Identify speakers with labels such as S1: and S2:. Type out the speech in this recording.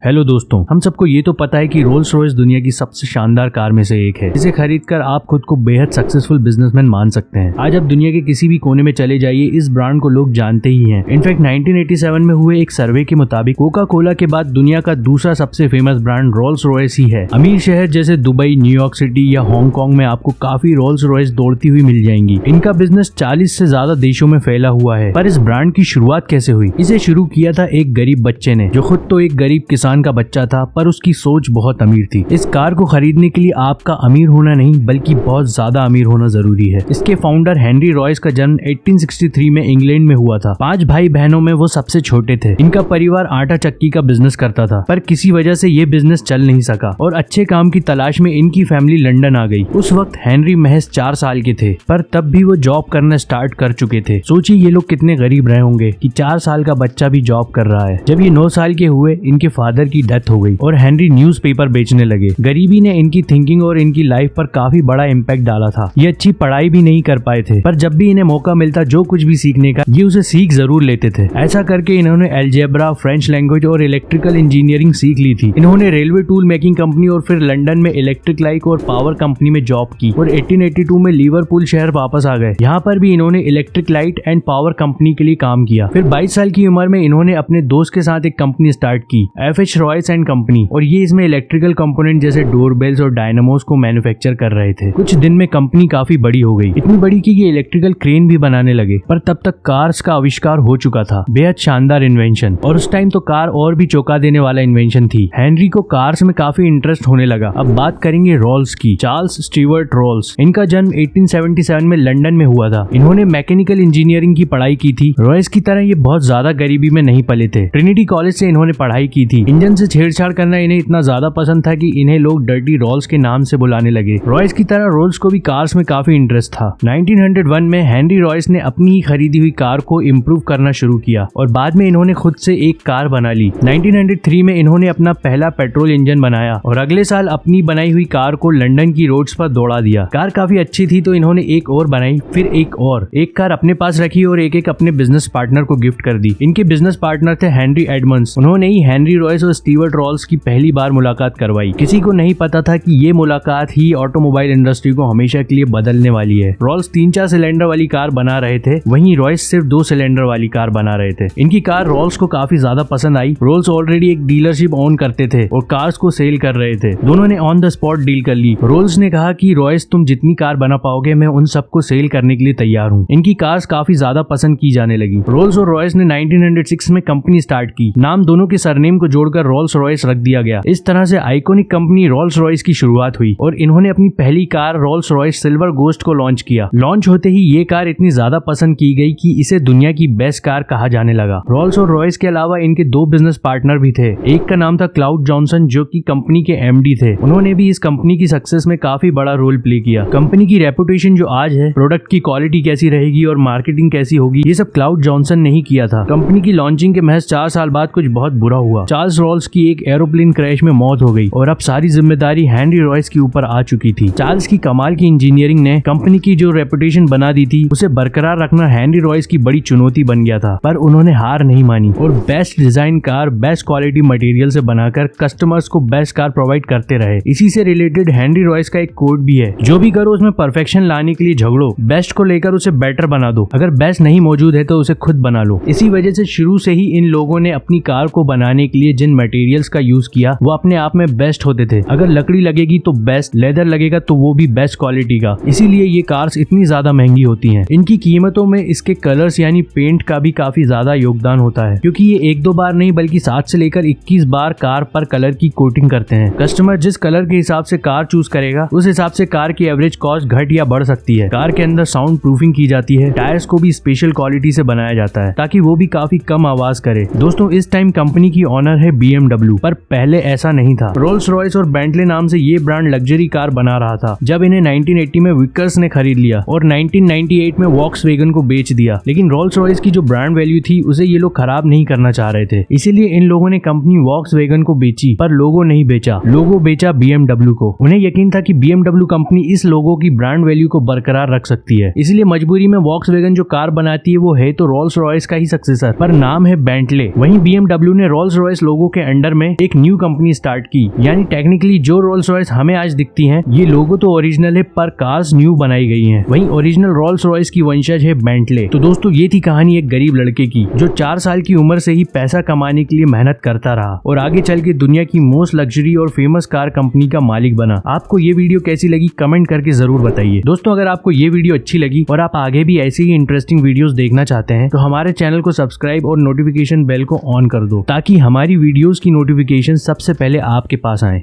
S1: Hello दोस्तों, हम सबको ये तो पता है कि रोल्स रॉयस दुनिया की सबसे शानदार कार में से एक है। इसे खरीदकर आप खुद को बेहद सक्सेसफुल बिजनेसमैन मान सकते हैं। आज आप दुनिया के किसी भी कोने में चले जाइए, इस ब्रांड को लोग जानते ही हैं। इनफैक्ट 1987 में हुए एक सर्वे के मुताबिक कोका कोला के बाद दुनिया का दूसरा सबसे फेमस ब्रांड रोल्स रॉयस ही है। अमीर शहर जैसे दुबई, न्यूयॉर्क सिटी या हांगकांग में आपको काफी रोल्स रॉयस दौड़ती हुई मिल जाएंगी। इनका बिजनेस 40 से ज्यादा देशों में फैला हुआ है। पर इस ब्रांड की शुरुआत कैसे हुई? इसे शुरू किया था एक गरीब बच्चे ने, जो खुद तो एक गरीब किसान का बच्चा था, पर उसकी सोच बहुत अमीर थी। इस कार को खरीदने के लिए आपका अमीर होना नहीं बल्कि बहुत ज्यादा अमीर होना जरूरी है। इसके फाउंडर हेनरी रॉयस का जन्म 1863 में इंग्लैंड में हुआ था। 5 भाई बहनों में वो सबसे छोटे थे। इनका परिवार आटा चक्की का बिजनेस करता था, पर किसी वजह से ये बिजनेस चल नहीं सका और अच्छे काम की तलाश में इनकी फैमिली लंदन आ गई। उस वक्त हेनरी महज 4 साल के थे, पर तब भी वो जॉब करना स्टार्ट कर चुके थे। सोचिए ये लोग कितने गरीब रहे होंगे कि 4 साल का बच्चा भी जॉब कर रहा है। जब ये 9 साल के हुए, इनके फादर की डेथ हो गई और हेनरी न्यूज़पेपर बेचने लगे। गरीबी ने इनकी थिंकिंग और इनकी लाइफ पर काफी बड़ा इम्पैक्ट डाला था। ये अच्छी पढ़ाई भी नहीं कर पाए थे, पर जब भी इन्हें मौका मिलता जो कुछ भी सीखने का, ये उसे सीख जरूर लेते थे। ऐसा करके इन्होंने अलजेब्रा, फ्रेंच लैंग्वेज और इलेक्ट्रिकल इंजीनियरिंग सीख ली थी। इन्होंने रेलवे टूल मेकिंग कंपनी और फिर लंदन में इलेक्ट्रिक लाइट और पावर कंपनी में जॉब की और 1882 में लिवरपूल शहर वापस आ गए। यहाँ पर भी इन्होंने electric light and power company के लिए काम किया। फिर 22 साल की उम्र में इन्होंने अपने दोस्त के साथ एक कंपनी स्टार्ट की, FH रॉयस एंड कंपनी, और ये इसमें इलेक्ट्रिकल कंपोनेंट जैसे डोरबेल्स और डायनामोस को मैन्युफैक्चर कर रहे थे। कुछ दिन में कंपनी काफी बड़ी हो गई, इतनी बड़ी कि ये इलेक्ट्रिकल क्रेन भी बनाने लगे। पर तब तक कार्स का आविष्कार हो चुका था, बेहद शानदार इन्वेंशन, और उस टाइम तो कार और भी चौंका देने वाला इन्वेंशन थी। हेनरी को कार्स में काफी इंटरेस्ट होने लगा। अब बात करेंगे रोल्स की। चार्ल्स स्टीवर्ट रोल्स, इनका जन्म 1877 में लंदन में हुआ था। इन्होंने मैकेनिकल इंजीनियरिंग की पढ़ाई की थी। रॉयस की तरह ये बहुत ज्यादा गरीबी में नहीं पले थे। ट्रिनिटी कॉलेज से इन्होंने पढ़ाई की थी। इंजन से छेड़छाड़ करना इन्हें इतना ज्यादा पसंद था कि इन्हें लोग डर्टी रोल्स के नाम से बुलाने लगे। रॉयस की तरह रोल्स को भी कार्स में काफी इंटरेस्ट था। 1901 में हेनरी रॉयस ने अपनी ही खरीदी हुई कार को इम्प्रूव करना शुरू किया और बाद में इन्होंने खुद से एक कार बना ली। 1903 में इन्होंने अपना पहला पेट्रोल इंजन बनाया और अगले साल अपनी बनाई हुई कार को लंदन की रोड्स पर दौड़ा दिया। कार काफी अच्छी थी तो इन्होंने एक और बनाई, फिर एक कार अपने पास रखी और एक अपने बिजनेस पार्टनर को गिफ्ट कर दी। इनके बिजनेस पार्टनर थे हेनरी एडमंड्स। उन्होंने ही हेनरी रॉयस और स्टीवर्ट रोल्स की पहली बार मुलाकात करवाई। किसी को नहीं पता था कि ये मुलाकात ही ऑटोमोबाइल इंडस्ट्री को हमेशा के लिए बदलने वाली है। रोल्स 3-4 सिलेंडर वाली कार बना रहे थे, वहीं रॉयस सिर्फ 2 सिलेंडर वाली कार बना रहे थे। इनकी कार रोल्स को काफी ज्यादा पसंद आई। रोल्स ऑलरेडी एक डीलरशिप ओन करते थे और कार्स को सेल कर रहे थे। दोनों ने ऑन द स्पॉट डील कर ली। रोल्स ने कहा कि रॉयस, तुम जितनी कार बना पाओगे मैं उन सबको सेल करने के लिए तैयार हूँ। इनकी कार्स काफी ज्यादा पसंद की जाने लगी। रोल्स और रॉयस ने 1906 में कंपनी स्टार्ट की। नाम दोनों के सरनेम को जोड़कर रोल्स रॉयस रख दिया गया। इस तरह से आइकॉनिक कंपनी रोल्स रॉयस की शुरुआत हुई और इन्होंने अपनी पहली car Rolls Royce silver ghost को लॉन्च किया। लॉन्च होते ही ये कार इतनी ज्यादा पसंद की गई कि इसे दुनिया की बेस्ट कार कहा जाने लगा। रोल्स और रॉयस के अलावा इनके 2 बिजनेस पार्टनर भी थे। एक का नाम था क्लाउड जॉनसन, जो कि कंपनी के MD थे। उन्होंने भी इस कंपनी की सक्सेस में काफी बड़ा रोल प्ले किया। कंपनी की रेपुटेशन जो आज है, प्रोडक्ट की क्वालिटी कैसी रहेगी और मार्केटिंग कैसी होगी, ये सब क्लाउड जॉनसन ने ही किया था। कंपनी की लॉन्चिंग के महज 4 साल बाद कुछ बहुत बुरा हुआ। चार्ल्स रोल्स की एक एरोप्लेन क्रैश में मौत हो गई और अब सारी जिम्मेदारी हेनरी रॉयस के ऊपर आ चुकी थी। चार्ल्स की कमाल की इंजीनियरिंग ने कंपनी की जो रेपुटेशन बना दी थी, उसे बरकरार रखना हेनरी रॉयस की बड़ी चुनौती बन गया था। पर उन्होंने हार नहीं मानी और best design car best quality material से बनाकर कस्टमर्स को बेस्ट कार प्रोवाइड करते रहे। इसी से रिलेटेड हेनरी रॉयस का एक कोड भी है, जो भी करो उसमें परफेक्शन लाने के लिए झगड़ो, बेस्ट को लेकर उसे बेटर बना दो। अगर बेस्ट नहीं मौजूद है तो उसे खुद बना लो। इसी वजह से शुरू से ही इन लोगों ने अपनी कार को बनाने के लिए जिन मटेरियल्स का यूज किया वो अपने आप में बेस्ट होते थे। अगर लकड़ी लगेगी तो बेस्ट, लेदर लगेगा तो वो भी बेस्ट क्वालिटी का। इसीलिए ये कार्स इतनी ज्यादा महंगी होती हैं। इनकी कीमतों में इसके कलर्स यानी पेंट का भी काफी ज्यादा योगदान होता है, क्योंकि ये 1-2 बार नहीं बल्कि 7 से लेकर 21 बार कार पर कलर की कोटिंग करते हैं। कस्टमर जिस कलर के हिसाब से कार चूज करेगा उस हिसाब से कार की एवरेज कॉस्ट घट या बढ़ सकती है। कार के अंदर साउंड प्रूफिंग की जाती है। टायर्स को भी स्पेशल क्वालिटी से बनाया जाता है ताकि वो भी काफी कम आवाज करे। दोस्तों, इस टाइम कंपनी की ऑनर है BMW, पर पहले ऐसा नहीं था। रोल्स रॉयस और बेंटले नाम से ये ब्रांड लग्जरी कार बना रहा था जब इन्हें 1980 में विकर्स ने खरीद लिया और 1998 में वॉक्सवैगन को बेच दिया। लेकिन रोल्स रॉयस की जो ब्रांड वैल्यू थी उसे ये लोग खराब नहीं करना चाह रहे थे, इसीलिए इन लोगों ने कंपनी वॉक्सवैगन को बेची, पर लोगो नहीं बेचा। लोगो बेचा BMW को। उन्हें यकीन था कि BMW कंपनी इस लोगो की ब्रांड वैल्यू को बरकरार रख सकती है, इसलिए मजबूरी में वॉक्सवैगन जो कार बनाती है वो है तो रोल्स रॉयस का ही सक्सेसर, पर नाम है बेंटले। वहीं BMW ने रोल्स रॉयस लोगो लोगों के अंडर में एक न्यू कंपनी स्टार्ट की। यानी टेक्निकली जो रोल्स रॉयस हमें आज दिखती हैं, ये लोगो तो ओरिजिनल है पर कार्स न्यू बनाई गई हैं। वहीं ओरिजिनल रोल्स रॉयस की वंशज है बेंटले। तो दोस्तों ये थी कहानी एक गरीब लड़के की जो 4 साल की उम्र से ही पैसा कमाने के लिए मेहनत करता रहा और आगे चल के दुनिया की मोस्ट लग्जरी और फेमस कार कंपनी का मालिक बना। आपको ये वीडियो कैसी लगी कमेंट करके जरूर बताइए। दोस्तों अगर आपको ये वीडियो अच्छी लगी और आप आगे भी ऐसी ही इंटरेस्टिंग वीडियोस देखना चाहते हैं तो हमारे चैनल को सब्सक्राइब और नोटिफिकेशन बेल को ऑन कर दो ताकि हमारी वीडियोस की नोटिफिकेशन सबसे पहले आपके पास आए।